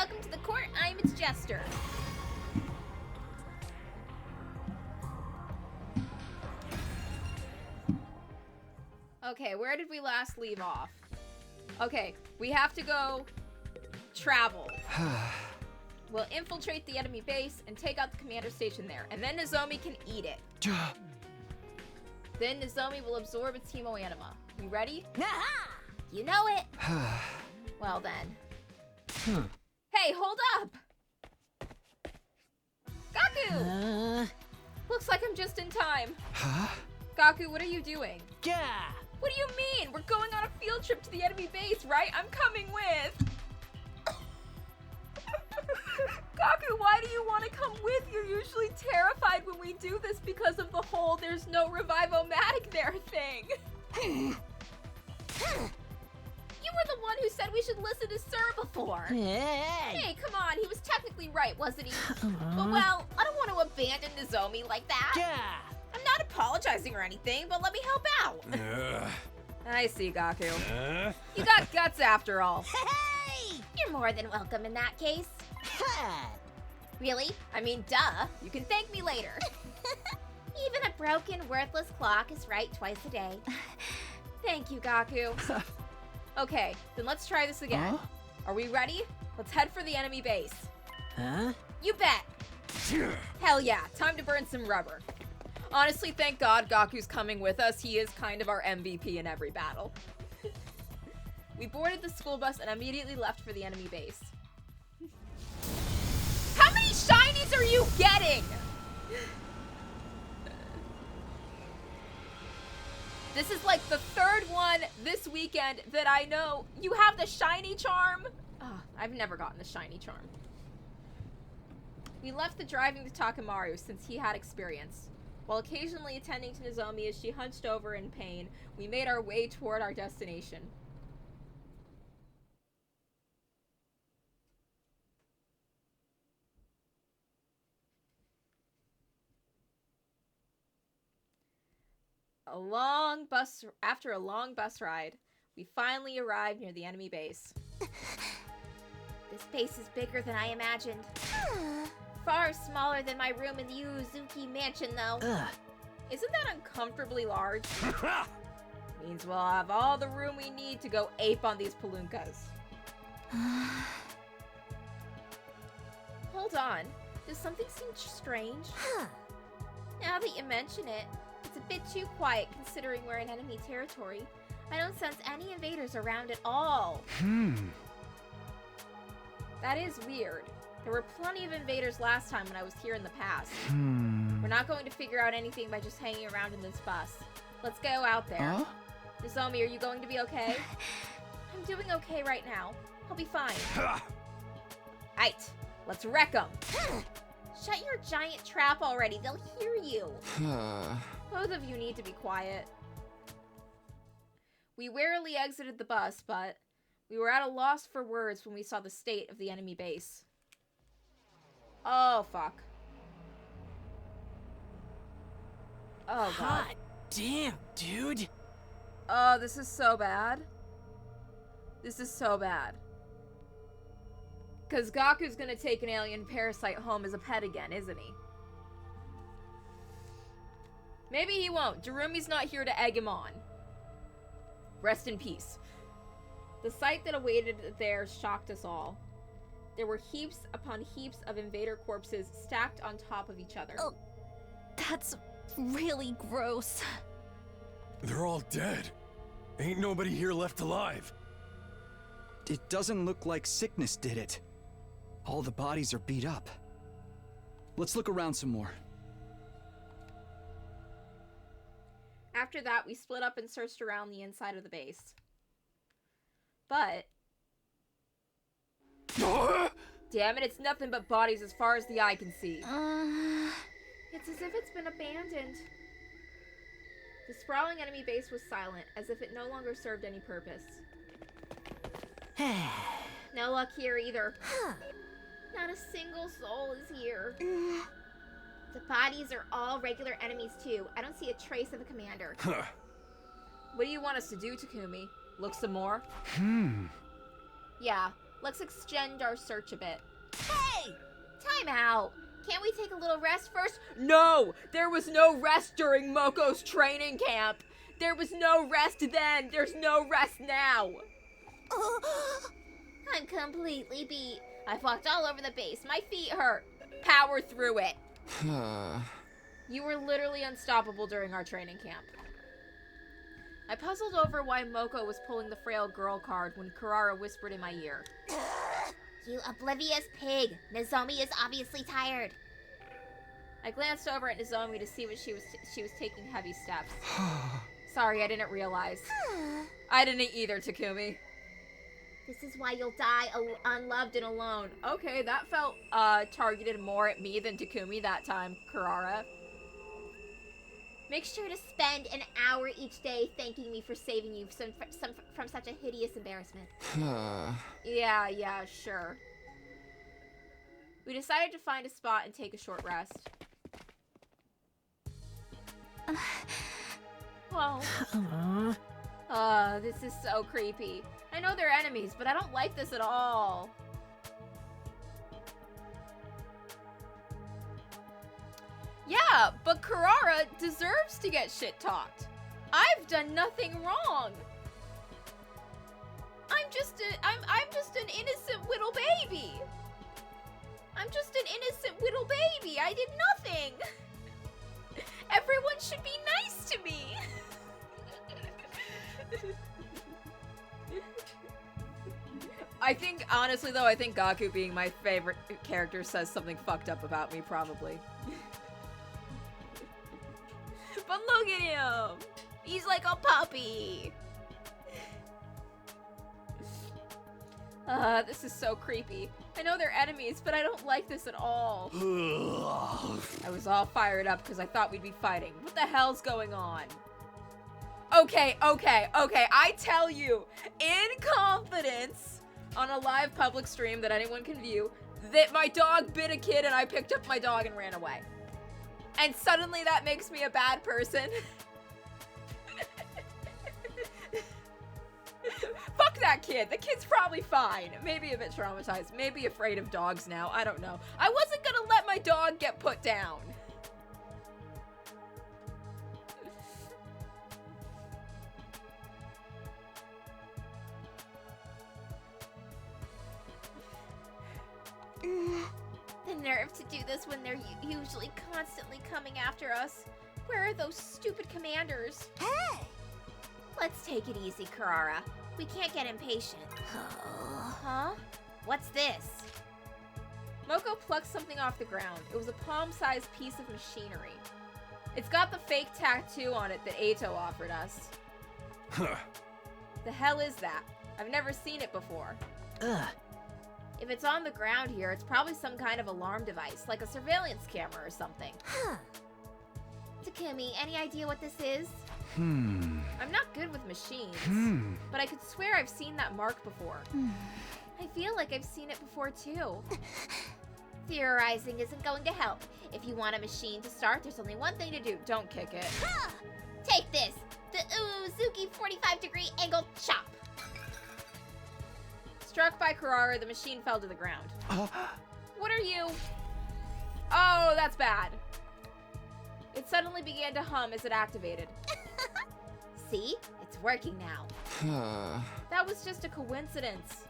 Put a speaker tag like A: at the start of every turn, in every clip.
A: welcome to the court. I'm its Jester. Okay, where did we last leave off? Okay, we have to go travel. We'll infiltrate the enemy base and take out the commander station there, and then Nozomi can eat it. Then Nozomi will absorb its hemoanima. You ready? You know it. Well then. Hey, hold up! Gaku! Looks like I'm just in time. Gaku, what are you doing?
B: Yeah.
A: What do you mean? We're going on a field trip to the enemy base, right? I'm coming with. Gaku, why do you want to come with? You're usually terrified when we do this because of the whole there's no Revive-O-Matic there thing. You were the one who said we should listen to Sir before. Hey, come on. He was technically right, wasn't he? But well, I don't want to abandon Nozomi like that.
B: Yeah.
A: I'm not apologizing or anything, but let me help out. I see, Gaku. You got guts after all.
B: Hey!
A: You're more than welcome in that case. Really? I mean, duh. You can thank me later. Even a broken, worthless clock is right twice a day. Thank you, Gaku. Okay, then let's try this again. Are we ready? Let's head for the enemy base. You bet. Hell yeah, time to burn some rubber. Honestly, thank God Gaku's coming with us. He is kind of our MVP in every battle. We boarded the school bus and immediately left for the enemy base. How many shinies are you getting? This is like the third one this weekend that I know. You have the shiny charm? Oh, I've never gotten the shiny charm. We left the driving to Takamaru since he had experience. While occasionally attending to Nozomi as she hunched over in pain, we made our way toward our destination. After a long bus ride, we finally arrived near the enemy base. This base is bigger than I imagined. Far smaller than my room in the Uzuki mansion, though. Isn't that uncomfortably large? Means we'll have all the room we need to go ape on these palunkas. Hold on. Does something seem strange? Now that you mention it, it's a bit too quiet considering we're in enemy territory. I don't sense any invaders around at all. That is weird. There were plenty of invaders last time when I was here in the past. We're not going to figure out anything by just hanging around in this bus. Let's go out there. Nozomi, are you going to be okay? I'm doing okay right now. I'll be fine. Aight, let's wreck them. Shut your giant trap already. They'll hear you. Both of you need to be quiet. We warily exited the bus, but we were at a loss for words when we saw the state of the enemy base. Oh, fuck. Oh, God.
B: Hot damn, dude.
A: Oh, this is so bad. This is so bad. Because Gaku's gonna take an alien parasite home as a pet again, isn't he? Maybe he won't. Jirumi's not here to egg him on. Rest in peace. The sight that awaited there shocked us all. There were heaps upon heaps of invader corpses stacked on top of each other.
C: Oh, that's really gross.
D: They're all dead. Ain't nobody here left alive.
E: It doesn't look like sickness did it. All the bodies are beat up. Let's look around some more.
A: After that, we split up and searched around the inside of the base. But... damn it, it's nothing but bodies as far as the eye can see. It's as if it's been abandoned. The sprawling enemy base was silent, as if it no longer served any purpose. No luck here either. Not a single soul is here. The bodies are all regular enemies too. I don't see a trace of a commander. What do you want us to do, Takumi? Look some more? Yeah, Let's extend our search a bit.
B: Hey!
A: Time out. Can't we take a little rest first? No! There was no rest during Moko's training camp. There was no rest then. There's no rest now. I'm completely beat. I've walked all over the base. My feet hurt. Power through it. You were literally unstoppable during our training camp. I puzzled over why Moko was pulling the frail girl card when Kurara whispered in my ear. You oblivious pig! Nozomi is obviously tired. I glanced over at Nozomi to see what she was taking heavy steps. Sorry, I didn't realize. I didn't either, Takumi. This is why you'll die unloved and alone. Okay, that felt targeted more at me than Takumi that time, Kurara. Make sure to spend an hour each day thanking me for saving you from such a hideous embarrassment. Yeah, sure. We decided to find a spot and take a short rest. Whoa. This is so creepy. I know they're enemies, but I don't like this at all. Yeah, but Kurara deserves to get shit-talked. I've done nothing wrong. I'm just an innocent little baby. I'm just an innocent little baby. I did nothing. Everyone should be nice to me. I think, honestly though, I think Gaku being my favorite character says something fucked up about me, probably. But look at him! He's like a puppy! This is so creepy. I know they're enemies, but I don't like this at all. I was all fired up because I thought we'd be fighting. What the hell's going on? Okay. I tell you, in confidence, on a live public stream that anyone can view, that my dog bit a kid and I picked up my dog and ran away. And suddenly that makes me a bad person. Fuck that kid. The kid's probably fine. Maybe a bit traumatized. Maybe afraid of dogs now. I don't know. I wasn't gonna let my dog get put down. The nerve to do this when they're usually constantly coming after us. Where are those stupid commanders?
B: Hey!
A: Let's take it easy, Kurara. We can't get impatient. Huh? What's this? Moko plucked something off the ground. It was a palm-sized piece of machinery. It's got the fake tattoo on it that Eito offered us.
D: Huh.
A: The hell is that? I've never seen it before.
B: Ugh.
A: If it's on the ground here, it's probably some kind of alarm device, like a surveillance camera or something.
B: Huh.
A: Takumi, any idea what this is? I'm not good with machines, but I could swear I've seen that mark before. I feel like I've seen it before too. Theorizing isn't going to help. If you want a machine to start, there's only one thing to do. Don't kick it. Take this! The Uzuki 45-degree angle chop! Struck by Kurara, the machine fell to the ground. What are you? Oh, that's bad. It suddenly began to hum as it activated. See? It's working now. That was just a coincidence.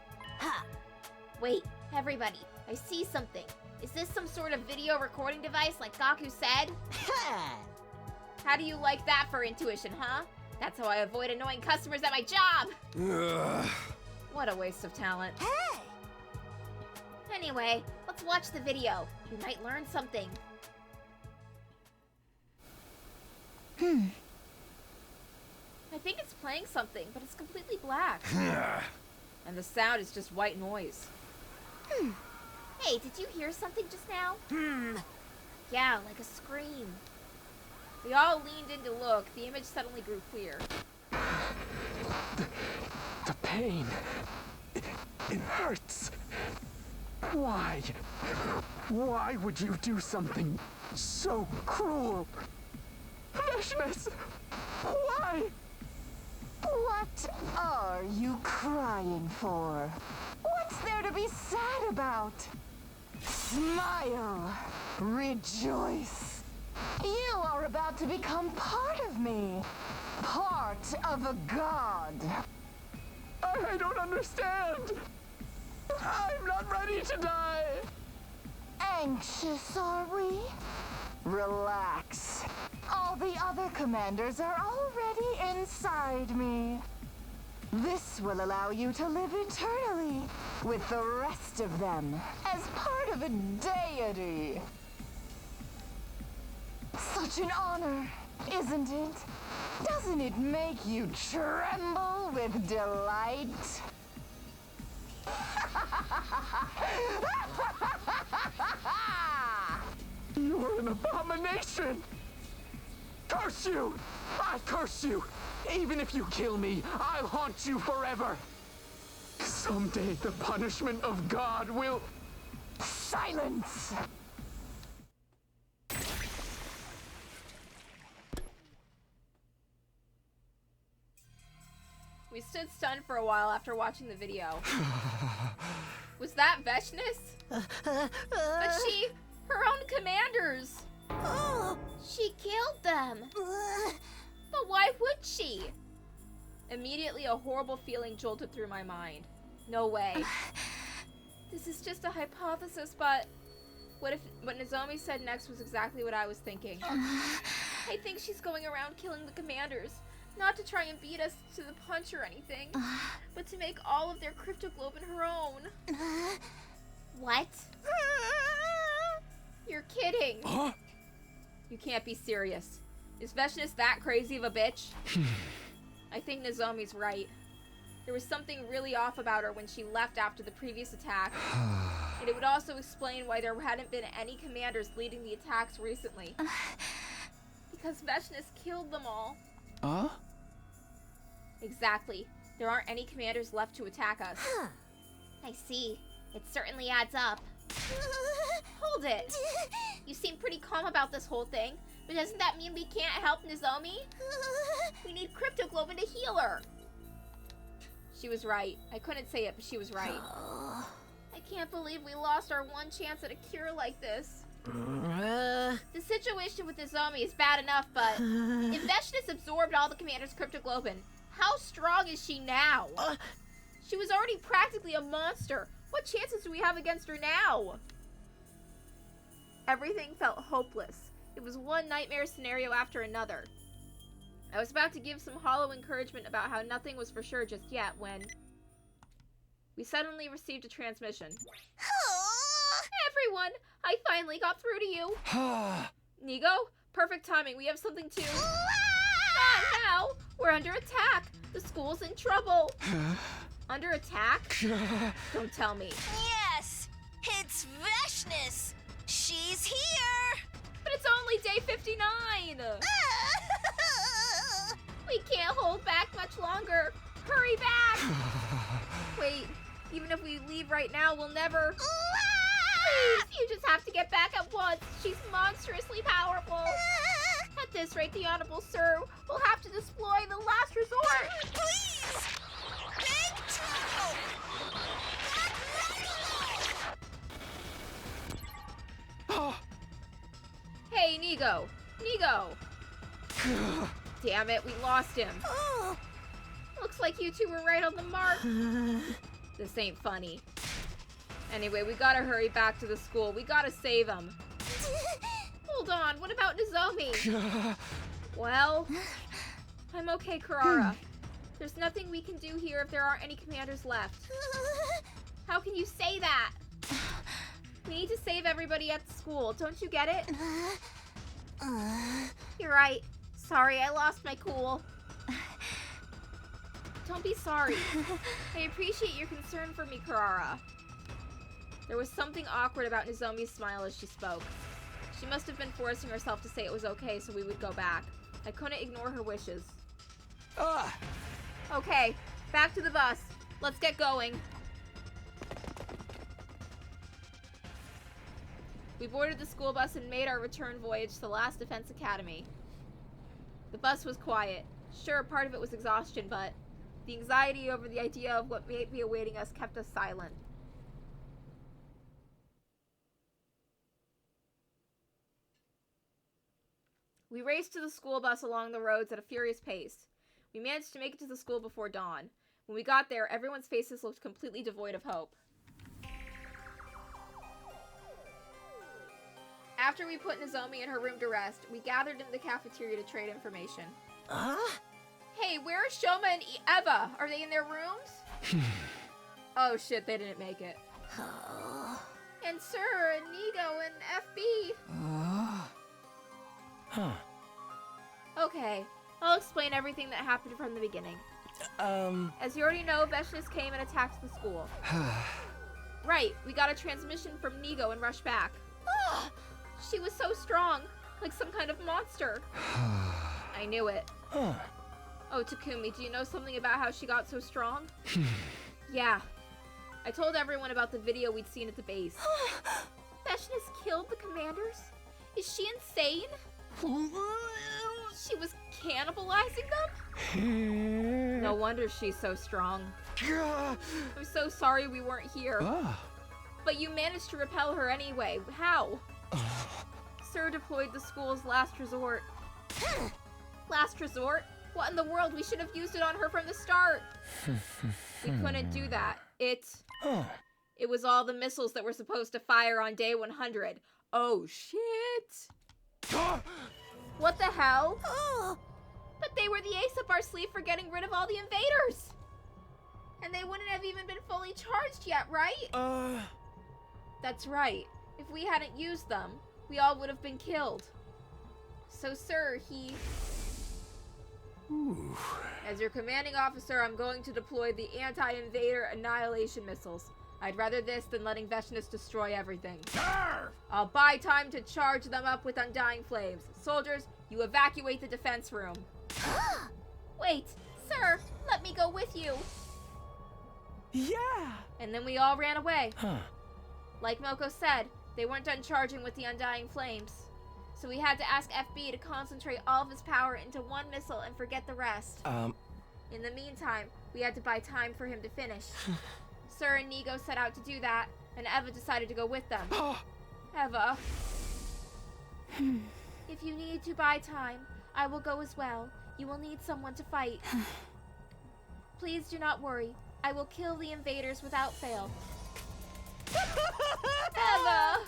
A: Wait, everybody. I see something. Is this some sort of video recording device like Gaku said? How do you like that for intuition, huh? That's how I avoid annoying customers at my job! What a waste of talent.
B: Hey!
A: Anyway, let's watch the video. We might learn something. I think it's playing something, but it's completely black. And the sound is just white noise. Hey, did you hear something just now? Yeah, like a scream. We all leaned in to look. The image suddenly grew clear.
F: The pain. It hurts. Why? Why would you do something so cruel? Freshness! Why?
G: What are you crying for? What's there to be sad about? Smile. Rejoice. You are about to become part of me. Part of a god.
F: I don't understand. I'm not ready to die.
G: Anxious, are we? Relax. All the other commanders are already inside me. This will allow you to live eternally with the rest of them as part of a deity. Such an honor, isn't it? Doesn't it make you tremble with delight?
F: You're an abomination! Curse you! I curse you! Even if you kill me, I'll haunt you forever! Someday the punishment of God will...
G: Silence!
A: We stood stunned for a while after watching the video. Was that Veshness? But her own commanders! She killed them! But why would she? Immediately a horrible feeling jolted through my mind. No way. This is just a hypothesis, but what Nozomi said next was exactly what I was thinking. I think she's going around killing the commanders. Not to try and beat us to the punch or anything, but to make all of their cryptoglobin her own. What? You're kidding.
D: Huh?
A: You can't be serious. Is Veshness that crazy of a bitch? I think Nozomi's right. There was something really off about her when she left after the previous attack. And it would also explain why there hadn't been any commanders leading the attacks recently. Because Veshness killed them all. Exactly. There aren't any commanders left to attack us. I see. It certainly adds up. Hold it. You seem pretty calm about this whole thing, but doesn't that mean we can't help Nozomi? We need cryptoglobin to heal her. She was right. I couldn't say it, but she was right. I can't believe we lost our one chance at a cure like this. The situation with Nozomi is bad enough, but if Veshness absorbed all the commander's cryptoglobin, how strong is she now? She was already practically a monster. What chances do we have against her now? Everything felt hopeless. It was one nightmare scenario after another. I was about to give some hollow encouragement about how nothing was for sure just yet when we suddenly received a transmission. Everyone, I finally got through to you. Nigo, perfect timing. We have something to... Not now. We're under attack. The school's in trouble. Under attack? Don't tell me.
C: Yes! It's Veshness! She's here!
A: But it's only day 59! We can't hold back much longer. Hurry back! Wait, even if we leave right now, we'll never... Please, you just have to get back at once. She's monstrously powerful. At this rate, the Honorable Sir will have to deploy the last resort.
C: Please! Big trouble!
A: Hey, Nigo. Nigo! Damn it, we lost him. Looks like you two were right on the mark. This ain't funny. Anyway, we gotta hurry back to the school. We gotta save him. Hold on, what about Nozomi? Well, I'm okay, Karara. There's nothing we can do here if there aren't any commanders left. How can you say that? We need to save everybody at the school. Don't you get it? You're right. Sorry, I lost my cool. Don't be sorry. I appreciate your concern for me, Karara. There was something awkward about Nozomi's smile as she spoke. She must have been forcing herself to say it was okay so we would go back. I couldn't ignore her wishes. Okay, back to the bus. Let's get going. We boarded the school bus and made our return voyage to the last Defense Academy. The bus was quiet. Sure, part of it was exhaustion, but the anxiety over the idea of what may be awaiting us kept us silent. We raced to the school bus along the roads at a furious pace. We managed to make it to the school before dawn. When we got there, everyone's faces looked completely devoid of hope. After we put Nozomi in her room to rest, we gathered in the cafeteria to trade information. Hey, where are Shoma and Eva? Are they in their rooms? Oh shit, they didn't make it. And Sir, and Nigo, and FB. Okay, I'll explain everything that happened from the beginning. As you already know, Veshness came and attacked the school. Right, we got a transmission from Nigo and rushed back. She was so strong, like some kind of monster. I knew it. Oh, Takumi, do you know something about how she got so strong? Yeah. I told everyone about the video we'd seen at the base. Veshness killed the commanders? Is she insane? She was cannibalizing them? No wonder she's so strong. I'm so sorry we weren't here. But you managed to repel her anyway. How? Sir deployed the school's last resort. Last resort? What in the world? We should have used it on her from the start. We couldn't do that. It was all the missiles that were supposed to fire on day 100. Oh, shit. What the hell? But they were the ace up our sleeve for getting rid of all the invaders. And they wouldn't have even been fully charged yet, right? That's right. If we hadn't used them, we all would have been killed. So, sir, As your commanding officer, I'm going to deploy the anti-invader annihilation missiles. I'd rather this than letting Veshness destroy everything. I'll buy time to charge them up with undying flames. Soldiers, you evacuate the defense room. Wait, sir, let me go with you.
B: Yeah!
A: And then we all ran away. Like Moko said, they weren't done charging with the undying flames. So we had to ask FB to concentrate all of his power into one missile and forget the rest. In the meantime, we had to buy time for him to finish. Sir and Nigo set out to do that, and Eva decided to go with them. Eva. If you need to buy time, I will go as well. You will need someone to fight. Please do not worry. I will kill the invaders without fail. Eva!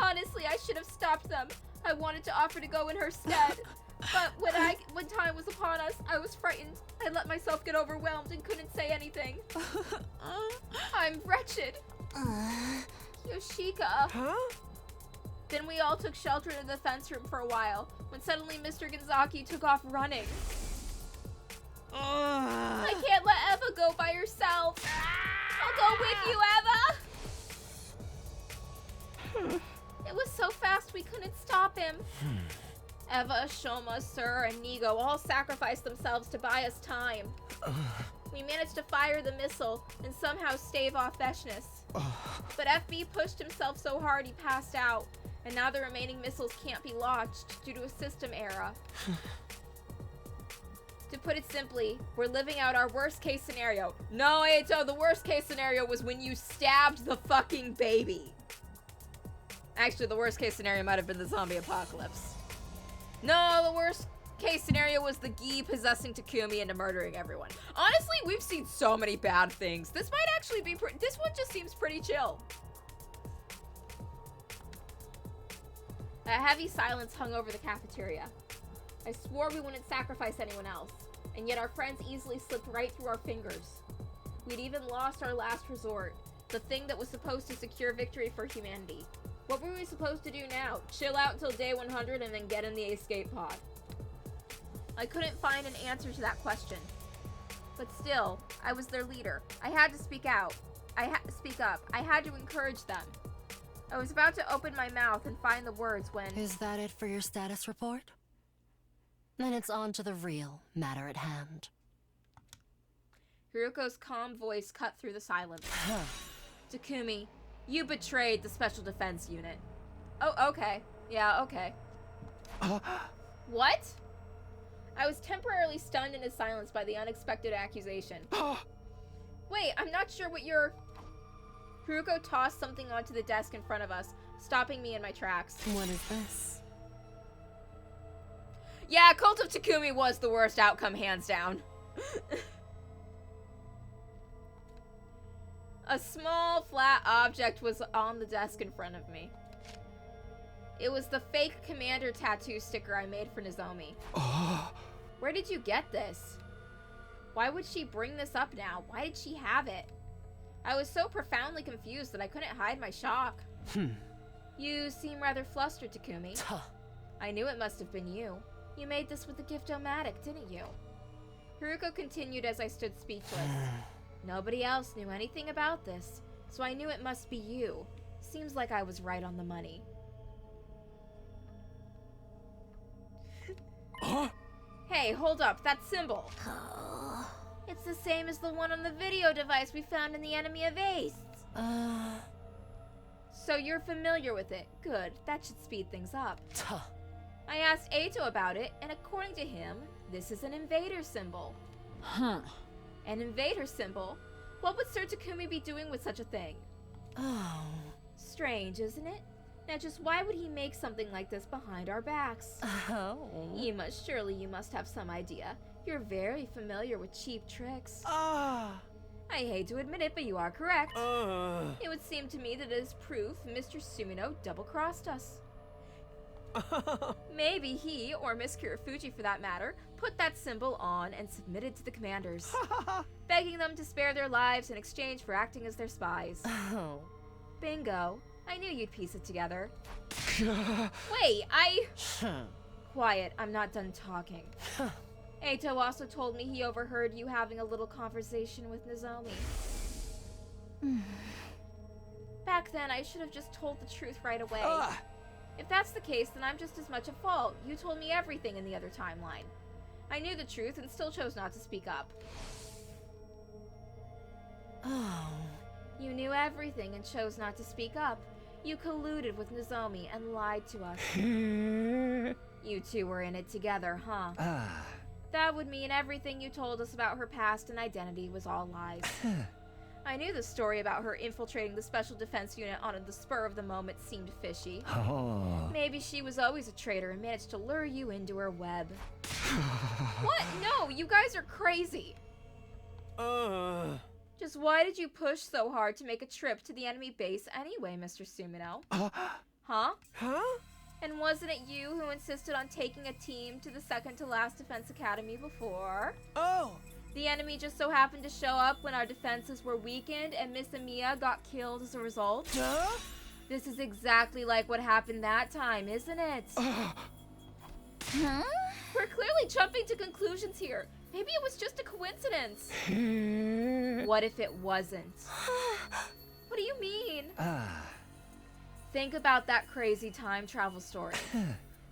A: Honestly, I should have stopped them. I wanted to offer to go in her stead. But when time was upon us, I was frightened. I let myself get overwhelmed and couldn't say anything. I'm wretched. Yoshika. Then we all took shelter in the defense room for a while, when suddenly Mr. Gonzaki took off running. I can't let Eva go by herself. I'll go with you, Eva. It was so fast we couldn't stop him. Eva, Shoma, Sir, and Nigo all sacrificed themselves to buy us time. We managed to fire the missile and somehow stave off Veshness. But FB pushed himself so hard he passed out, and now the remaining missiles can't be launched due to a system error. To put it simply, we're living out our worst case scenario. No, Eito, the worst case scenario was when you stabbed the fucking baby. Actually, the worst case scenario might have been the zombie apocalypse. No, the worst case scenario was the Gi possessing Takumi into murdering everyone. Honestly, we've seen so many bad things. This might actually be this one just seems pretty chill. A heavy silence hung over the cafeteria. I swore we wouldn't sacrifice anyone else, and yet our friends easily slipped right through our fingers. We'd even lost our last resort, the thing that was supposed to secure victory for humanity. What were we supposed to do now? Chill out until day 100 and then get in the escape pod? I couldn't find an answer to that question. But still, I was their leader. I had to speak out. I had to speak up. I had to encourage them. I was about to open my mouth and find the words when...
H: Is that it for your status report? Then it's on to the real matter at hand.
A: Hiruko's calm voice cut through the silence. Takumi, you betrayed the Special Defense Unit. Oh, okay. Yeah, okay. What? I was temporarily stunned into silence by the unexpected accusation. Wait, I'm not sure what you're... Hiruko tossed something onto the desk in front of us, stopping me in my tracks.
H: What is this?
A: Yeah, Cult of Takumi was the worst outcome, hands down. A small, flat object was on the desk in front of me. It was the fake commander tattoo sticker I made for Nozomi. Where did you get this? Why would she bring this up now? Why did she have it? I was so profoundly confused that I couldn't hide my shock. You seem rather flustered, Takumi. I knew it must have been you. You made this with the Gift-O-Matic, didn't you? Haruko continued as I stood speechless. Nobody else knew anything about this, so I knew it must be you. Seems like I was right on the money. Hey, hold up, that symbol. It's the same as the one on the video device we found in the enemy of Ace. So you're familiar with it. Good, that should speed things up. I asked Eito about it, and according to him, this is an invader symbol. An invader symbol? What would Sir Takumi be doing with such a thing? Strange, isn't it? Now just why would he make something like this behind our backs? Surely you must have some idea. You're very familiar with cheap tricks. I hate to admit it, but you are correct. It would seem to me that as proof, Mr. Sumino double-crossed us. Maybe he, or Miss Kirafuji for that matter, put that symbol on and submitted to the commanders, begging them to spare their lives in exchange for acting as their spies. Bingo. I knew you'd piece it together. Wait, Quiet, I'm not done talking. Eito also told me he overheard you having a little conversation with Nozomi. Back then, I should have just told the truth right away. If that's the case, then I'm just as much at fault. You told me everything in the other timeline. I knew the truth and still chose not to speak up. You knew everything and chose not to speak up. You colluded with Nozomi and lied to us. You two were in it together, huh? That would mean everything you told us about her past and identity was all lies. I knew the story about her infiltrating the Special Defense Unit on the spur of the moment seemed fishy. Maybe she was always a traitor and managed to lure you into her web. What? No, you guys are crazy. Just why did you push so hard to make a trip to the enemy base anyway, Mr. Sumino? Huh? And wasn't it you who insisted on taking a team to the second-to-last defense academy before? The enemy just so happened to show up when our defenses were weakened and Miss Amiya got killed as a result? This is exactly like what happened that time, isn't it? We're clearly jumping to conclusions here. Maybe it was just a coincidence. What if it wasn't? What do you mean? Think about that crazy time travel story.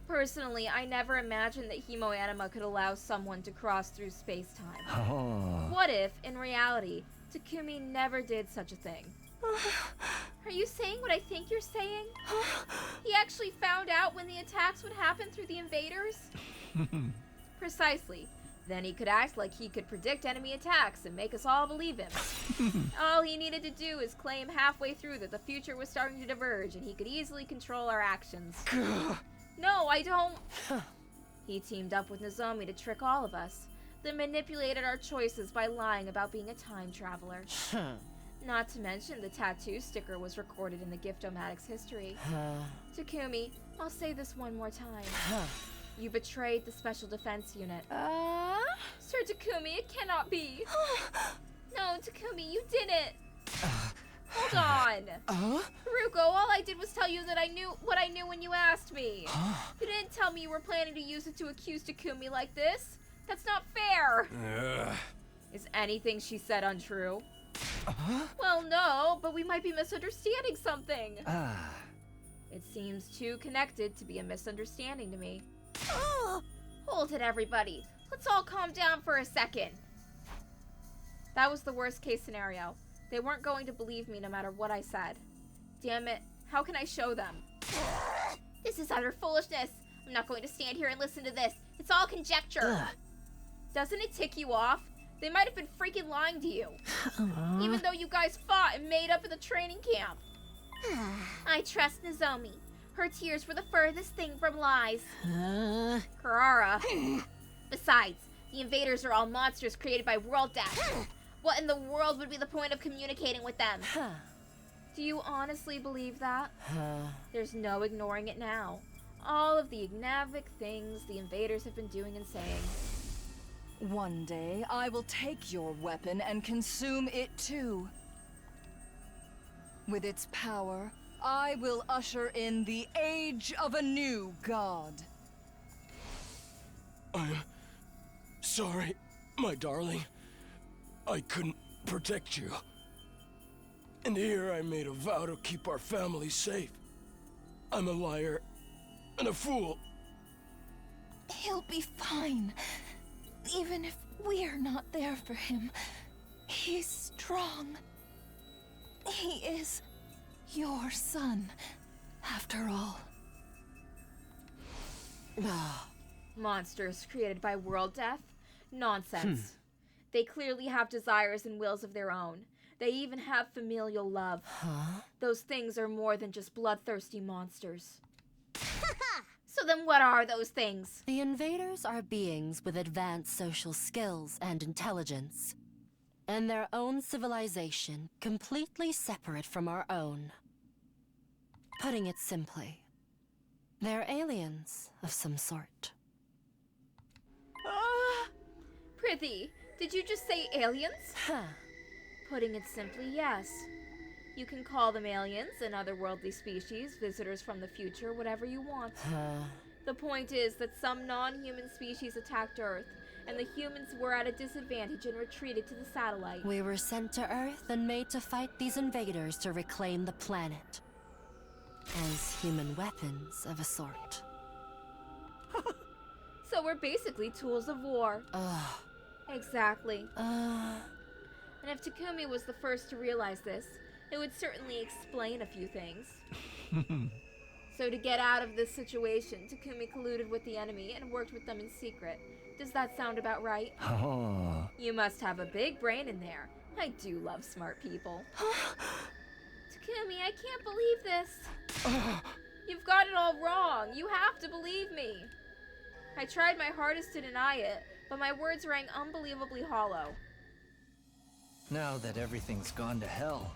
A: Personally, I never imagined that Hemoanima could allow someone to cross through space-time. What if, in reality, Takumi never did such a thing? Are you saying what I think you're saying? He actually found out when the attacks would happen through the invaders? Precisely. Then he could act like he could predict enemy attacks and make us all believe him. All he needed to do is claim halfway through that the future was starting to diverge and he could easily control our actions. No, I don't. He teamed up with Nozomi to trick all of us, then manipulated our choices by lying about being a time traveler. Not to mention the tattoo sticker was recorded in the Gift-O-Matic's history. Takumi, I'll say this one more time. You betrayed the Special Defense Unit. Sir Takumi, it cannot be. No, Takumi, you didn't. Hold on. Haruko, all I did was tell you that I knew what I knew when you asked me. You didn't tell me you were planning to use it to accuse Takumi like this. That's not fair. Is anything she said untrue? Well, no, but we might be misunderstanding something. It seems too connected to be a misunderstanding to me. Hold it, everybody. Let's all calm down for a second. That was the worst case scenario. They weren't going to believe me no matter what I said. Damn it, how can I show them? This is utter foolishness. I'm not going to stand here and listen to this. It's all conjecture. Doesn't it tick you off? They might have been freaking lying to you. Even though you guys fought and made up at the training camp. I trust Nozomi. Her tears were the furthest thing from lies. Karara. Besides, the invaders are all monsters created by World Death. What in the world would be the point of communicating with them? Do you honestly believe that? There's no ignoring it now. All of the ignavic things the invaders have been doing and saying.
I: One day, I will take your weapon and consume it too. With its power, I will usher in the age of a new god.
D: I'm sorry, my darling. I couldn't protect you. And here I made a vow to keep our family safe. I'm a liar and a fool.
I: He'll be fine. Even if we're not there for him, he's strong. He is your son, after all.
A: Monsters created by World Death? Nonsense. They clearly have desires and wills of their own. They even have familial love. Those things are more than just bloodthirsty monsters. So then what are those things?
H: The invaders are beings with advanced social skills and intelligence. And their own civilization, completely separate from our own. Putting it simply, they're aliens of some sort.
A: Prithee, did you just say aliens? Putting it simply, yes. You can call them aliens, an otherworldly species, visitors from the future, whatever you want. The point is that some non-human species attacked Earth, and the humans were at a disadvantage and retreated to the satellite.
H: We were sent to Earth and made to fight these invaders to reclaim the planet. As human weapons of a sort.
A: So we're basically tools of war. Exactly. And if Takumi was the first to realize this, it would certainly explain a few things. So to get out of this situation, Takumi colluded with the enemy and worked with them in secret. Does that sound about right? You must have a big brain in there. I do love smart people. Takumi, I can't believe this. You've got it all wrong. You have to believe me. I tried my hardest to deny it, but my words rang unbelievably hollow.
B: Now that everything's gone to hell,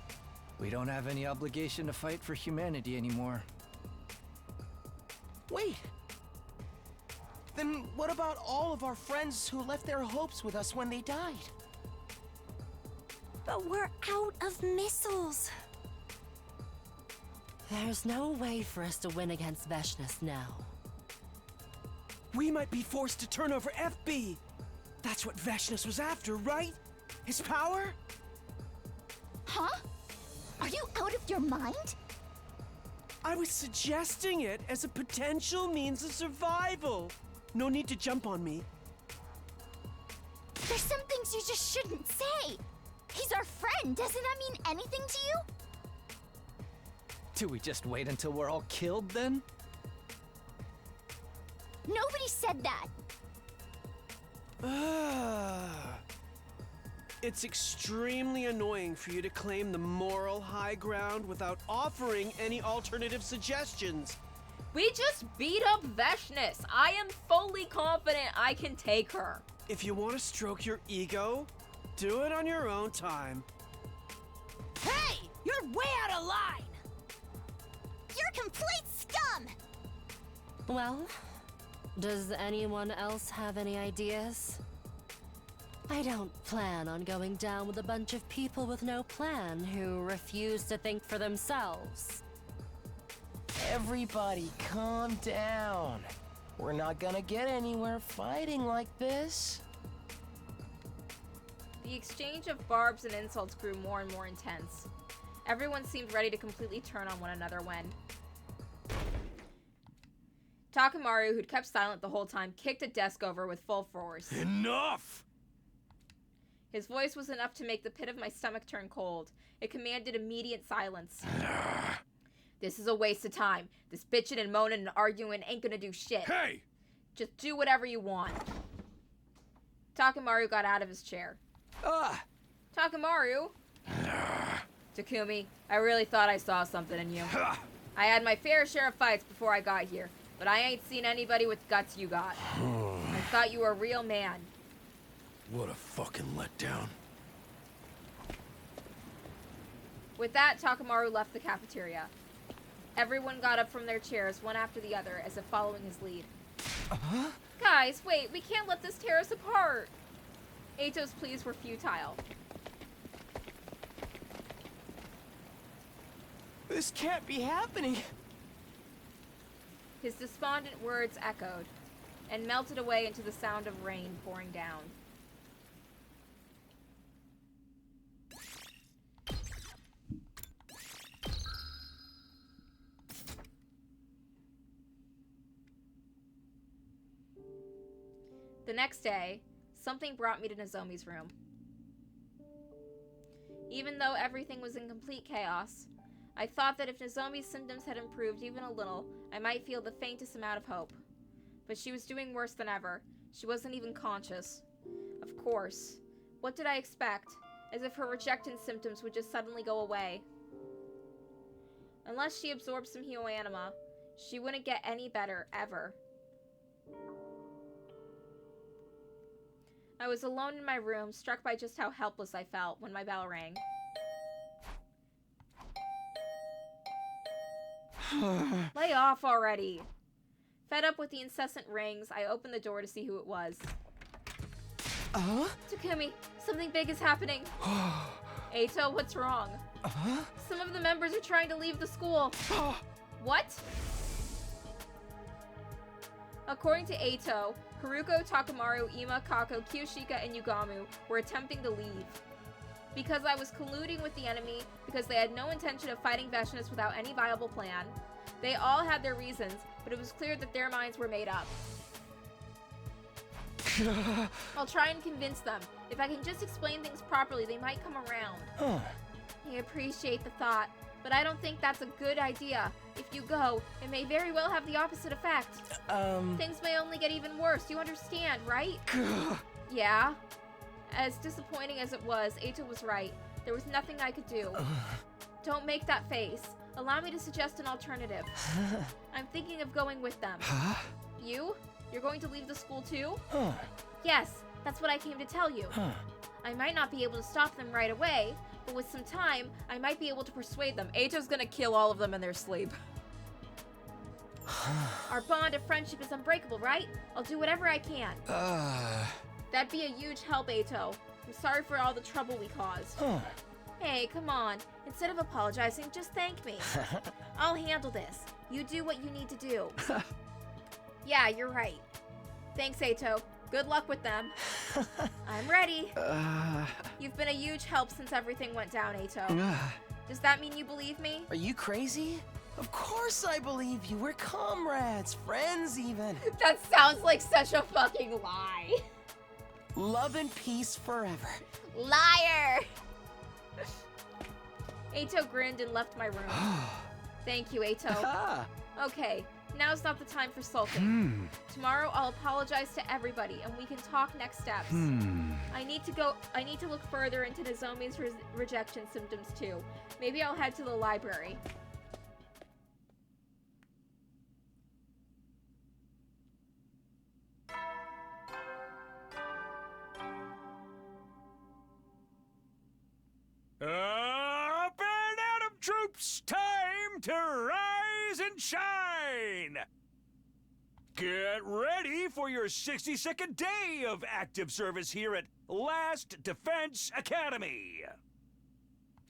B: we don't have any obligation to fight for humanity anymore.
J: Wait! Then what about all of our friends who left their hopes with us when they died?
C: But we're out of missiles.
H: There's no way for us to win against Veshness now.
J: We might be forced to turn over FB! That's what Veshness was after, right? His power?
C: Huh? Are you out of your mind?
J: I was suggesting it as a potential means of survival. No need to jump on me.
C: There's some things you just shouldn't say. He's our friend. Doesn't that mean anything to you?
B: Do we just wait until we're all killed then?
C: Nobody said that.
J: It's extremely annoying for you to claim the moral high ground without offering any alternative suggestions.
A: We just beat up Veshness. I am fully confident I can take her.
J: If you want to stroke your ego, do it on your own time.
C: Hey! You're way out of line! You're complete scum!
H: Well, does anyone else have any ideas? I don't plan on going down with a bunch of people with no plan who refuse to think for themselves.
J: Everybody calm down. We're not gonna get anywhere fighting like this.
A: The exchange of barbs and insults grew more and more intense. Everyone seemed ready to completely turn on one another when Takamaru, who'd kept silent the whole time, kicked a desk over with full force.
D: Enough!
A: His voice was enough to make the pit of my stomach turn cold. It commanded immediate silence. This is a waste of time. This bitching and moaning and arguing ain't gonna do shit.
D: Hey!
A: Just do whatever you want. Takamaru got out of his chair. Takamaru? Takumi, I really thought I saw something in you. I had my fair share of fights before I got here, but I ain't seen anybody with guts you got. I thought you were a real man.
D: What a fucking letdown.
A: With that, Takamaru left the cafeteria. Everyone got up from their chairs, one after the other, as if following his lead. Guys, wait, we can't let this tear us apart. Eito's pleas were futile.
J: This can't be happening.
A: His despondent words echoed, and melted away into the sound of rain pouring down. The next day, something brought me to Nozomi's room. Even though everything was in complete chaos, I thought that if Nozomi's symptoms had improved even a little, I might feel the faintest amount of hope. But she was doing worse than ever. She wasn't even conscious. Of course. What did I expect? As if her rejection symptoms would just suddenly go away. Unless she absorbed some Hyoanima, she wouldn't get any better, ever. I was alone in my room, struck by just how helpless I felt when my bell rang. Lay off already. Fed up with the incessant rings, I opened the door to see who it was. Takumi, something big is happening. Eito, what's wrong? Some of the members are trying to leave the school. What? According to Eito, Haruko, Takamaru, Ima, Kako, Kyoshika, and Yugamu were attempting to leave. Because I was colluding with the enemy, because they had no intention of fighting Veshness without any viable plan. They all had their reasons, but it was clear that their minds were made up. I'll try and convince them. If I can just explain things properly, they might come around. I appreciate the thought, but I don't think that's a good idea. If you go, it may very well have the opposite effect. Things may only get even worse, you understand, right? Yeah. As disappointing as it was, Eito was right. There was nothing I could do. Don't make that face. Allow me to suggest an alternative. I'm thinking of going with them. You? You're going to leave the school too? Yes, that's what I came to tell you. I might not be able to stop them right away, but with some time, I might be able to persuade them. Eito's gonna kill all of them in their sleep. Our bond of friendship is unbreakable, right? I'll do whatever I can. That'd be a huge help, Eito. I'm sorry for all the trouble we caused. Hey, come on. Instead of apologizing, just thank me. I'll handle this. You do what you need to do. Yeah, you're right. Thanks, Eito. Good luck with them. I'm ready. You've been a huge help since everything went down, Eito. Does that mean you believe me?
J: Are you crazy? Of course I believe you. We're comrades, friends even.
A: That sounds like such a fucking lie.
J: Love and peace forever.
A: Liar! Eito grinned and left my room. Thank you, Eito. Okay, now's not the time for sulking. Tomorrow I'll apologize to everybody and we can talk next steps. I need to look further into Nozomi's rejection symptoms too. Maybe I'll head to the library.
K: Up and Atom troops, time to rise and shine! Get ready for your 62nd day of active service here at Last Defense Academy.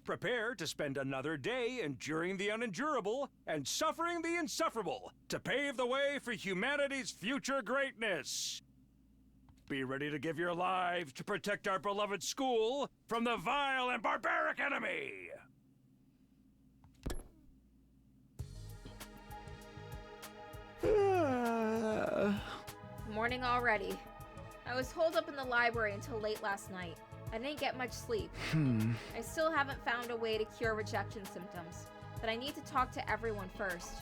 K: Prepare to spend another day enduring the unendurable and suffering the insufferable to pave the way for humanity's future greatness. Be ready to give your lives to protect our beloved school from the vile and barbaric enemy!
A: Morning already. I was holed up in the library until late last night. I didn't get much sleep. I still haven't found a way to cure rejection symptoms, but I need to talk to everyone first.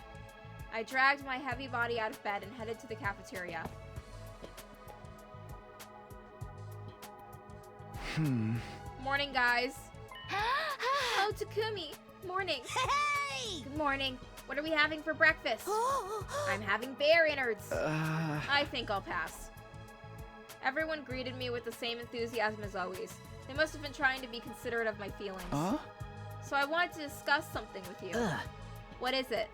A: I dragged my heavy body out of bed and headed to the cafeteria. Morning, guys. Oh, Takumi. Morning.
C: Hey!
A: Good morning. What are we having for breakfast? I'm having bear innards. I think I'll pass. Everyone greeted me with the same enthusiasm as always. They must have been trying to be considerate of my feelings. So I wanted to discuss something with you. What is it?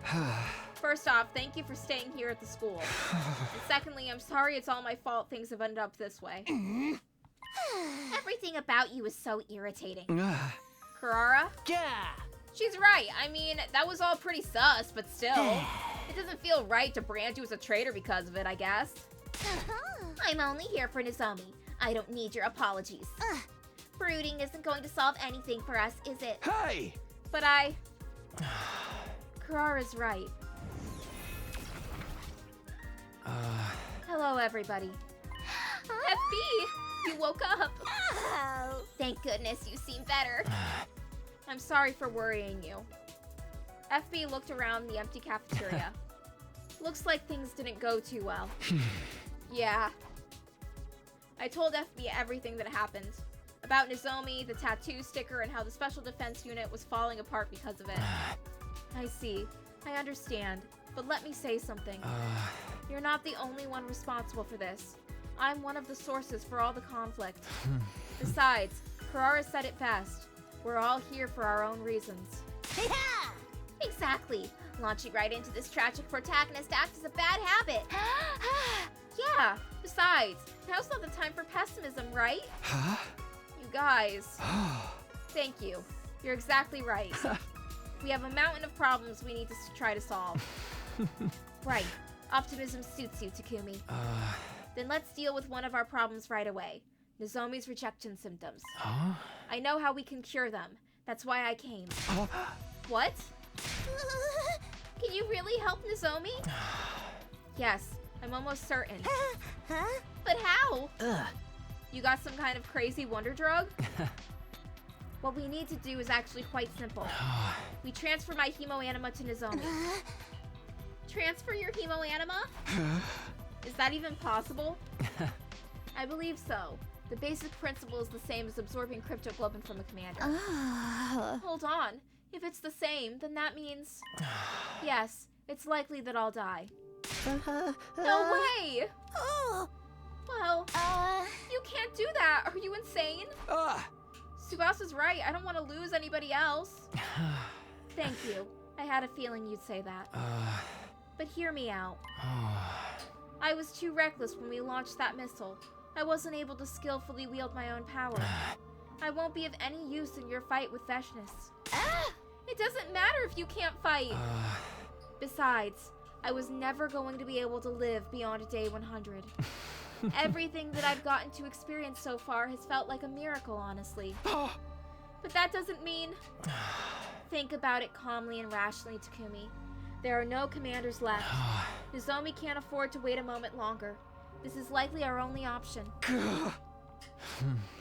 A: First off, thank you for staying here at the school. And secondly, I'm sorry it's all my fault things have ended up this way. Everything about you is so irritating. Kurara?
J: Yeah.
A: She's right. I mean, that was all pretty sus, but still. It doesn't feel right to brand you as a traitor because of it, I guess. I'm only here for Nozomi. I don't need your apologies. Brooding isn't going to solve anything for us, is it?
J: Hey!
A: But Kurara's right. Hello, everybody. FB, you woke up.
C: Oh.
A: Thank goodness you seem better. I'm sorry for worrying you. FB looked around the empty cafeteria. Looks like things didn't go too well. Yeah. I told FB everything that happened. About Nozomi, the tattoo sticker, and how the Special Defense Unit was falling apart because of it. I see. I understand. But let me say something. You're not the only one responsible for this. I'm one of the sources for all the conflict. Besides, Kurara said it best. We're all here for our own reasons.
C: Yeah!
A: Exactly. Launching right into this tragic protagonist act is a bad habit. Yeah. Besides, now's not the time for pessimism, right? You guys. Thank you. You're exactly right. We have a mountain of problems we need to try to solve. Right. Optimism suits you, Takumi. Then let's deal with one of our problems right away. Nozomi's rejection symptoms. I know how we can cure them. That's why I came. What? Can you really help Nozomi? Yes, I'm almost certain. But how? You got some kind of crazy wonder drug? What we need to do is actually quite simple. We transfer my hemoanima to Nozomi. Transfer your hemoanima? Is that even possible? I believe so. The basic principle is the same as absorbing cryptoglobin from a commander. Hold on. If it's the same, then that means... Yes, it's likely that I'll die. No way! Well, you can't do that. Are you insane? Subasa's right. I don't want to lose anybody else. Thank you. I had a feeling you'd say that. But hear me out. I was too reckless when we launched that missile. I wasn't able to skillfully wield my own power. I won't be of any use in your fight with Veshness. It doesn't matter if you can't fight. Besides, I was never going to be able to live beyond day 100. Everything that I've gotten to experience so far has felt like a miracle, honestly. But that doesn't mean... Think about it calmly and rationally, Takumi. There are no commanders left. Nozomi can't afford to wait a moment longer. This is likely our only option.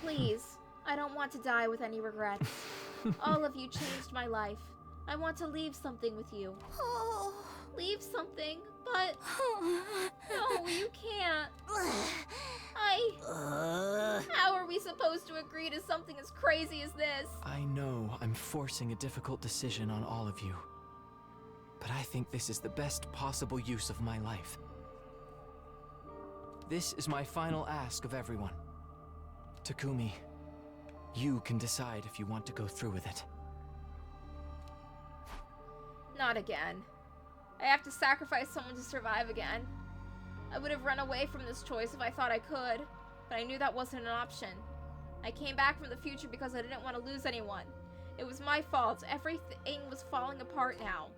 A: Please, I don't want to die with any regrets. All of you changed my life. I want to leave something with you. Leave something, but... No, you can't. How are we supposed to agree to something as crazy as this?
J: I know I'm forcing a difficult decision on all of you. But I think this is the best possible use of my life. This is my final ask of everyone. Takumi, you can decide if you want to go through with it.
A: Not again. I have to sacrifice someone to survive again. I would have run away from this choice if I thought I could, but I knew that wasn't an option. I came back from the future because I didn't want to lose anyone. It was my fault. Everything was falling apart now.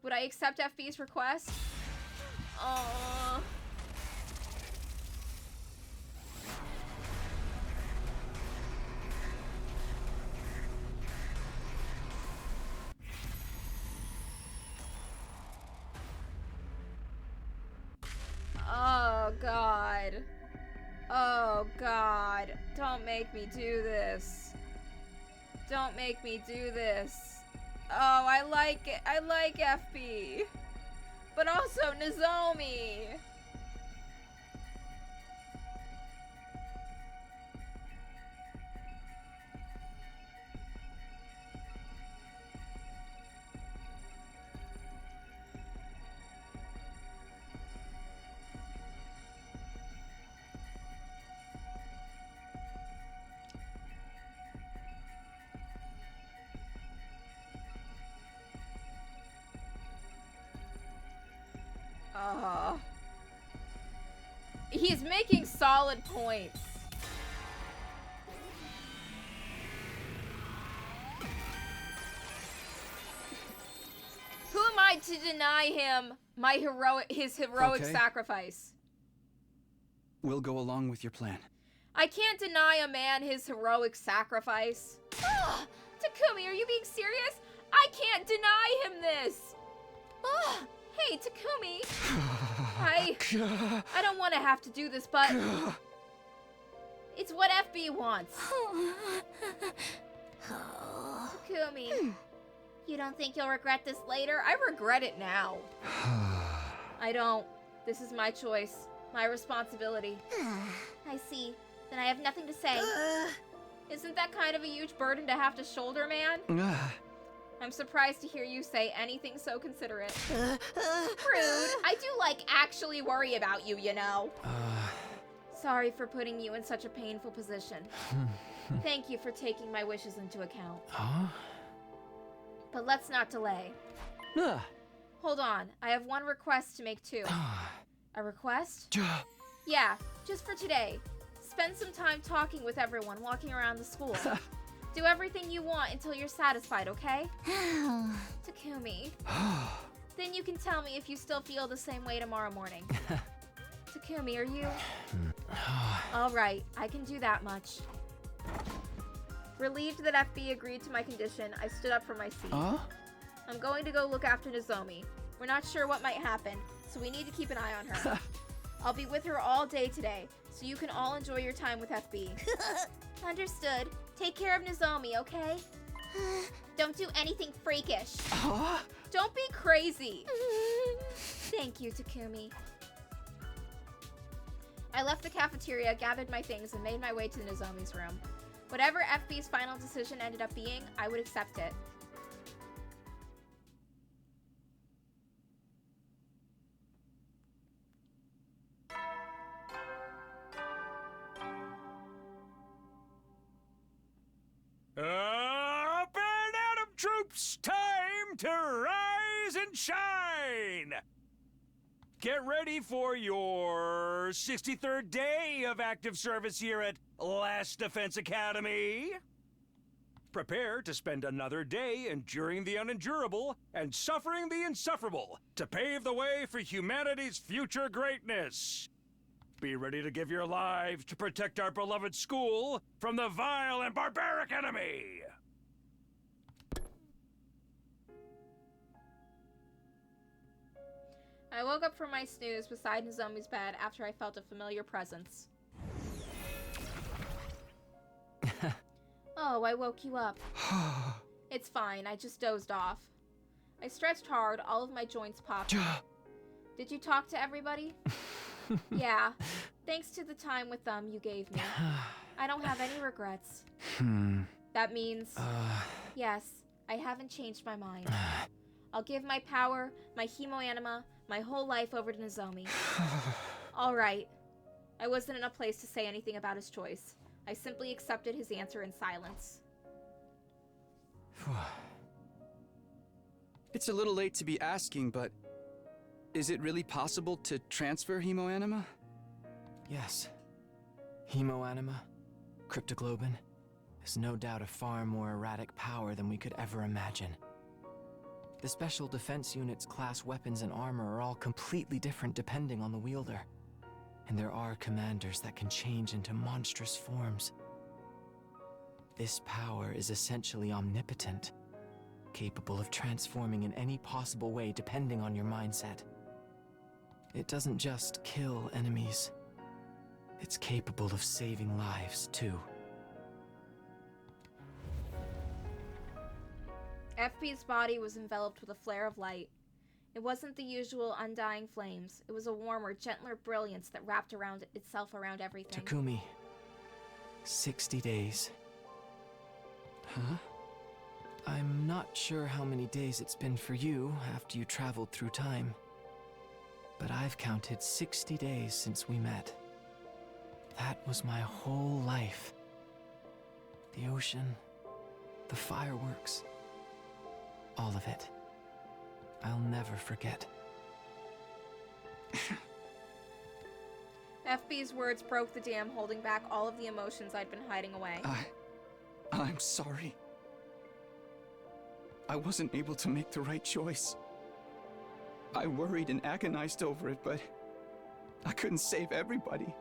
A: Would I accept FB's request? Oh, God. Oh, God. Don't make me do this. Don't make me do this. Oh, I like it. I like FB. But also Nozomi. making solid points. Who am I to deny him his heroic
E: Okay.
A: sacrifice?
E: We'll go along with your plan.
A: I can't deny a man his heroic sacrifice. Takumi, are you being serious? I can't deny him this. Hey, Takumi. I don't want to have to do this, but it's what FB wants. Takumi, you don't think you'll regret this later? I regret it now. I don't. This is my choice, my responsibility. I see. Then I have nothing to say. Isn't that kind of a huge burden to have to shoulder, man? I'm surprised to hear you say anything so considerate. Rude. I do, actually worry about you, you know. Sorry for putting you in such a painful position. Thank you for taking my wishes into account. But let's not delay. Hold on. I have one request to make too. A request? Yeah, just for today. Spend some time talking with everyone, walking around the school. Do everything you want until you're satisfied, okay? Takumi. Then you can tell me if you still feel the same way tomorrow morning. Takumi, are you? Alright, I can do that much. Relieved that FB agreed to my condition, I stood up from my seat. I'm going to go look after Nozomi. We're not sure what might happen, so we need to keep an eye on her. I'll be with her all day today, so you can all enjoy your time with FB. Understood. Take care of Nozomi, okay? Don't do anything freakish. Don't be crazy. Thank you, Takumi. I left the cafeteria, gathered my things, and made my way to Nozomi's room. Whatever FB's final decision ended up being, I would accept it.
K: Up and Atom troops, time to rise and shine! Get ready for your 63rd day of active service here at Last Defense Academy. Prepare to spend another day enduring the unendurable and suffering the insufferable to pave the way for humanity's future greatness. Be ready to give your lives to protect our beloved school from the vile and barbaric enemy!
A: I woke up from my snooze beside Nozomi's bed after I felt a familiar presence. Oh, I woke you up. It's fine, I just dozed off. I stretched hard, all of my joints popped. Did you talk to everybody? Yeah, thanks to the time with them you gave me. I don't have any regrets. That means, yes, I haven't changed my mind. I'll give my power, my hemoanima, my whole life over to Nozomi. Alright. I wasn't in a place to say anything about his choice. I simply accepted his answer in silence.
E: It's a little late to be asking, but is it really possible to transfer hemoanima?
L: Yes. Hemoanima, cryptoglobin, is no doubt a far more erratic power than we could ever imagine. The Special Defense Unit's class weapons and armor are all completely different depending on the wielder. And there are commanders that can change into monstrous forms. This power is essentially omnipotent, capable of transforming in any possible way depending on your mindset. It doesn't just kill enemies. It's capable of saving lives, too.
A: FP's body was enveloped with a flare of light. It wasn't the usual undying flames. It was a warmer, gentler brilliance that wrapped itself around everything.
L: Takumi, 60 days.
E: Huh?
L: I'm not sure how many days it's been for you after you traveled through time. But I've counted 60 days since we met. That was my whole life. The ocean, the fireworks, all of it. I'll never forget.
A: FB's words broke the dam, holding back all of the emotions I'd been hiding away.
E: I'm sorry. I wasn't able to make the right choice. I worried and agonized over it, but I couldn't save everybody.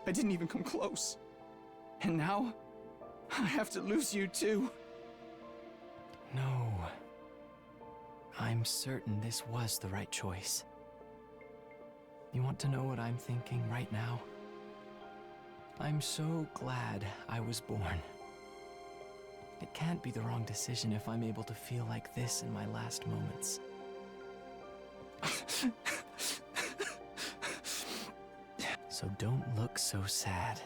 E: I didn't even come close. And now, I have to lose you too.
L: No. I'm certain this was the right choice. You want to know what I'm thinking right now? I'm so glad I was born. It can't be the wrong decision if I'm able to feel like this in my last moments. So don't look so sad.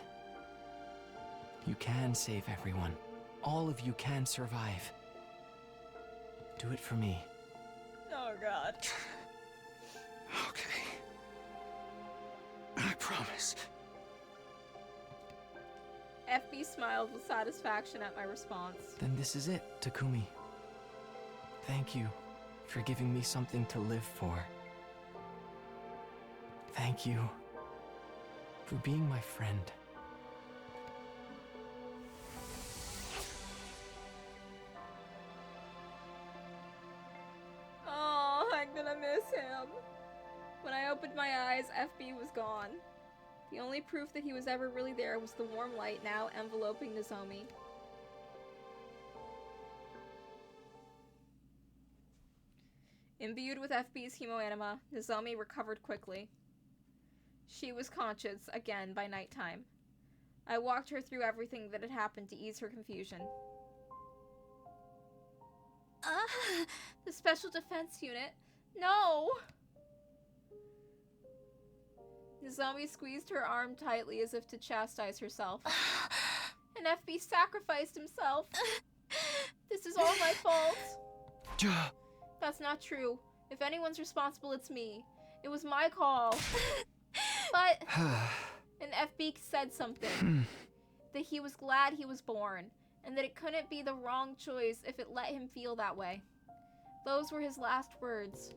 L: You can save everyone. All of you can survive. Do it for me.
A: Oh, God.
E: Okay. I promise.
A: FB smiled with satisfaction at my response.
L: Then this is it, Takumi. Thank you for giving me something to live for. Thank you for being my friend.
A: Oh, I'm gonna miss him. When I opened my eyes, FB was gone. The only proof that he was ever really there was the warm light now enveloping Nozomi. Imbued with FB's hemoanima, Nozomi recovered quickly. She was conscious, again, by nighttime. I walked her through everything that had happened to ease her confusion. The Special Defense Unit? No! Nozomi squeezed her arm tightly as if to chastise herself. And FB sacrificed himself. This is all my fault. That's not true. If anyone's responsible, it's me. It was my call. But... And FB said something. That he was glad he was born. And that it couldn't be the wrong choice if it let him feel that way. Those were his last words.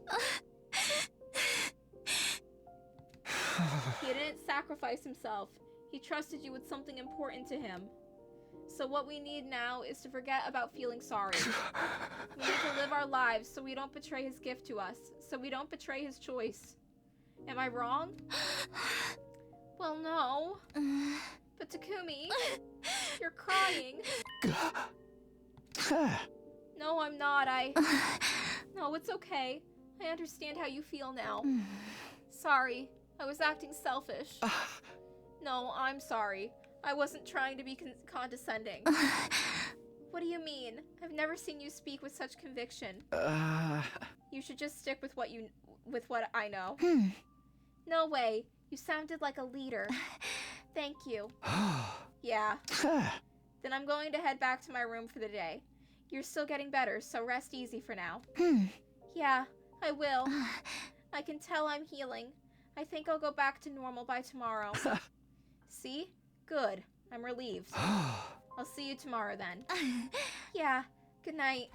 A: He didn't sacrifice himself. He trusted you with something important to him. So what we need now is to forget about feeling sorry. We need to live our lives so we don't betray his gift to us. So we don't betray his choice. Am I wrong? Well, no. But Takumi, you're crying. No, I'm not. No, it's okay. I understand how you feel now. Sorry. I was acting selfish. No, I'm sorry. I wasn't trying to be condescending. What do you mean? I've never seen you speak with such conviction. You should just stick with what I know. No way. You sounded like a leader. Thank you. Yeah. Then I'm going to head back to my room for the day. You're still getting better, so rest easy for now. Yeah, I will. I can tell I'm healing. I think I'll go back to normal by tomorrow. See? Good. I'm relieved. I'll see you tomorrow then. Yeah. Good night.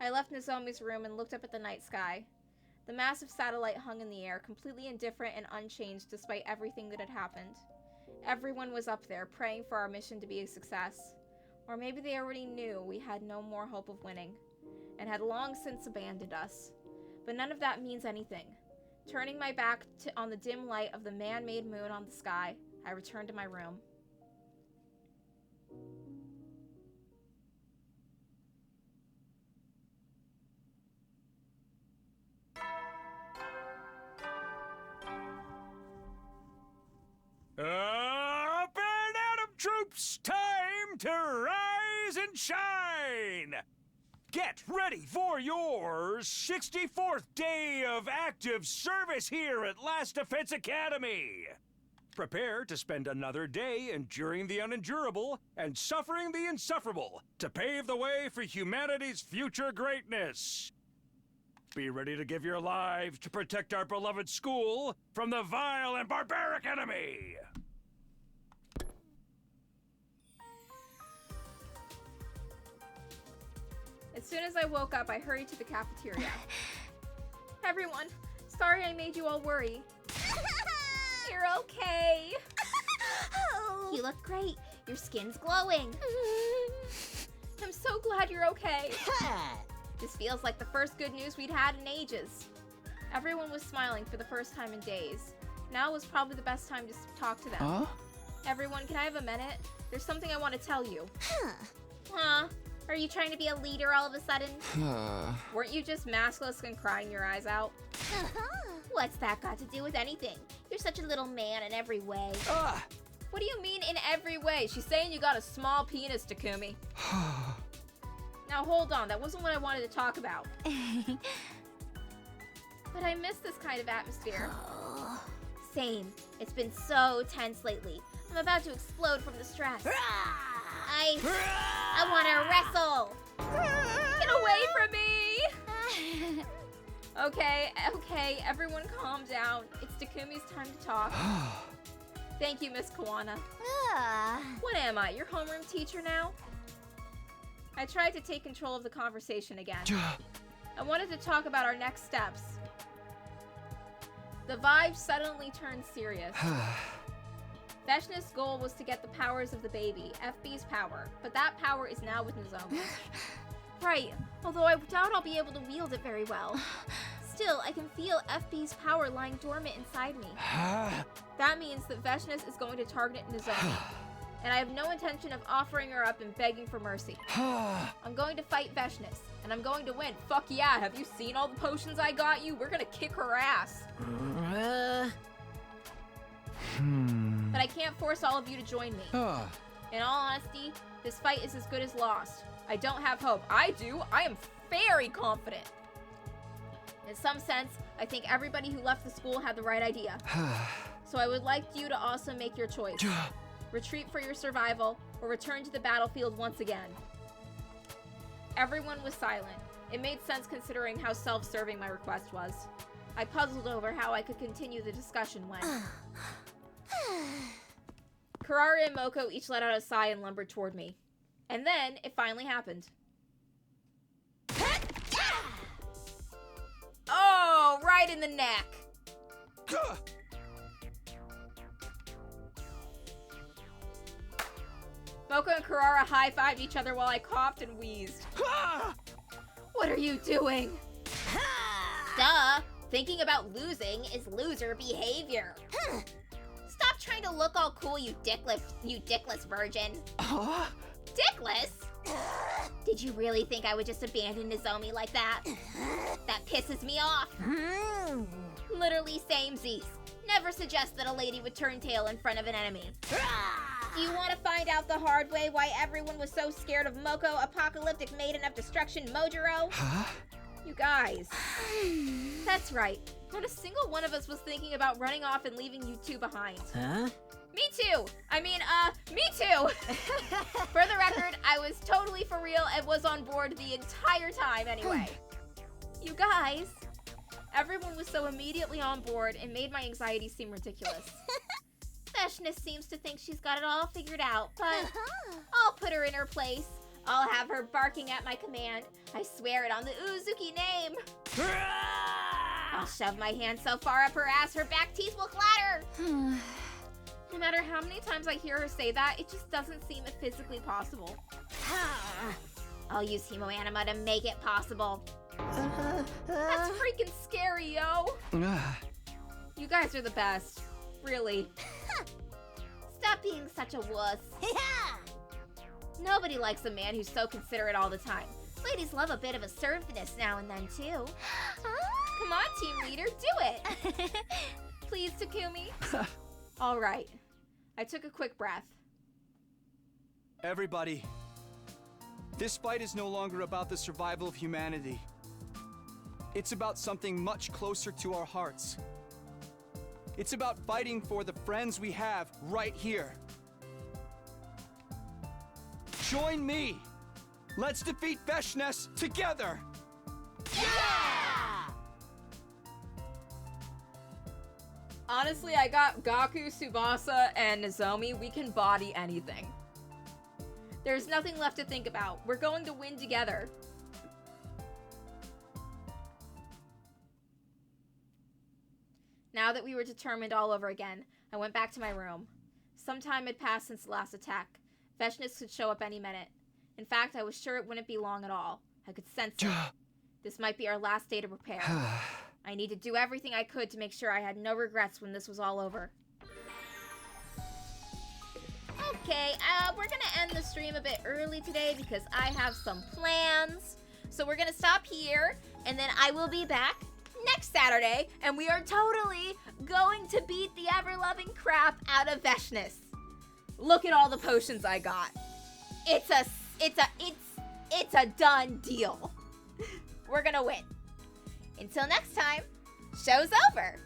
A: I left Nozomi's room and looked up at the night sky. The massive satellite hung in the air, completely indifferent and unchanged despite everything that had happened. Everyone was up there, praying for our mission to be a success. Or maybe they already knew we had no more hope of winning, and had long since abandoned us. But none of that means anything. Turning my back on the dim light of the man-made moon on the sky, I returned to my room.
K: Up and Atom troops, time to rise and shine! Get ready for your 64th day of active service here at Last Defense Academy! Prepare to spend another day enduring the unendurable and suffering the insufferable to pave the way for humanity's future greatness. Be ready to give your lives to protect our beloved school from the vile and barbaric enemy!
A: As soon as I woke up, I hurried to the cafeteria. Everyone, sorry I made you all worry. You're okay.
C: Oh.
A: You look great. Your skin's glowing. I'm so glad you're okay. This feels like the first good news we'd had in ages. Everyone was smiling for the first time in days. Now was probably the best time to talk to them.
E: Huh?
A: Everyone, can I have a minute? There's something I want to tell you. Huh? Are you trying to be a leader all of a sudden? Weren't you just maskless and crying your eyes out? What's that got to do with anything? You're such a little man in every way. What do you mean in every way? She's saying you got a small penis, Takumi. Now hold on, that wasn't what I wanted to talk about. But I miss this kind of atmosphere. Same. It's been so tense lately. I'm about to explode from the stress. I want to wrestle. Get away from me. Okay, everyone calm down. It's Takumi's time to talk. Thank you, Miss Kawana. What am I, your homeroom teacher now? I tried to take control of the conversation again. I wanted to talk about our next steps. The vibe suddenly turned serious. Veshna's goal was to get the powers of the baby, FB's power, but that power is now with Nozomi. Right, although I doubt I'll be able to wield it very well. Still, I can feel FB's power lying dormant inside me. That means that Veshna's is going to target Nozomi, and I have no intention of offering her up and begging for mercy. I'm going to fight Veshna's, and I'm going to win. Fuck yeah, have you seen all the potions I got you? We're gonna kick her ass. But I can't force all of you to join me. In all honesty, this fight is as good as lost. I don't have hope. I do. I am very confident. In some sense, I think everybody who left the school had the right idea. So I would like you to also make your choice. Retreat for your survival, or return to the battlefield once again. Everyone was silent. It made sense considering how self-serving my request was. I puzzled over how I could continue the discussion when... Karara and Moko each let out a sigh and lumbered toward me. And then, it finally happened. Oh, right in the neck! Moko and Karara high-fived each other while I coughed and wheezed. What are you doing? Duh! Thinking about losing is loser behavior. Stop trying to look all cool, you dickless virgin. Dickless? Did you really think I would just abandon Nozomi like that? That pisses me off. Literally samesies. Never suggest that a lady would turn tail in front of an enemy. Do you want to find out the hard way why everyone was so scared of Moko, apocalyptic maiden of destruction Mojiro? You guys. That's right. Not a single one of us was thinking about running off and leaving you two behind. Me too! Me too! For the record, I was totally for real and was on board the entire time anyway. You guys. Everyone was so immediately on board and made my anxiety seem ridiculous. Veshna seems to think she's got it all figured out, but I'll put her in her place. I'll have her barking at my command. I swear it on the Uzuki name. I'll shove my hand so far up her ass, her back teeth will clatter. No matter how many times I hear her say that, it just doesn't seem physically possible. I'll use Hemoanima to make it possible. That's freaking scary, yo. You guys are the best. Really. Stop being such a wuss. Nobody likes a man who's so considerate all the time. Ladies love a bit of assertiveness now and then, too. Come on, team leader, do it! Please, Takumi. All right. I took a quick breath.
E: Everybody, this fight is no longer about the survival of humanity. It's about something much closer to our hearts. It's about fighting for the friends we have right here. Join me! Let's defeat Veshnes together!
C: Yeah!
A: Honestly, I got Gaku, Tsubasa, and Nozomi. We can body anything. There's nothing left to think about. We're going to win together. Now that we were determined all over again, I went back to my room. Some time had passed since the last attack. Veshnius could show up any minute. In fact, I was sure it wouldn't be long at all. I could sense it. This might be our last day to prepare. I need to do everything I could to make sure I had no regrets when this was all over. Okay, we're gonna end the stream a bit early today because I have some plans. So we're gonna stop here, and then I will be back next Saturday, and we are totally going to beat the ever-loving crap out of Veshnius. Look at all the potions I got. It's a done deal. We're gonna win. Until next time, show's over.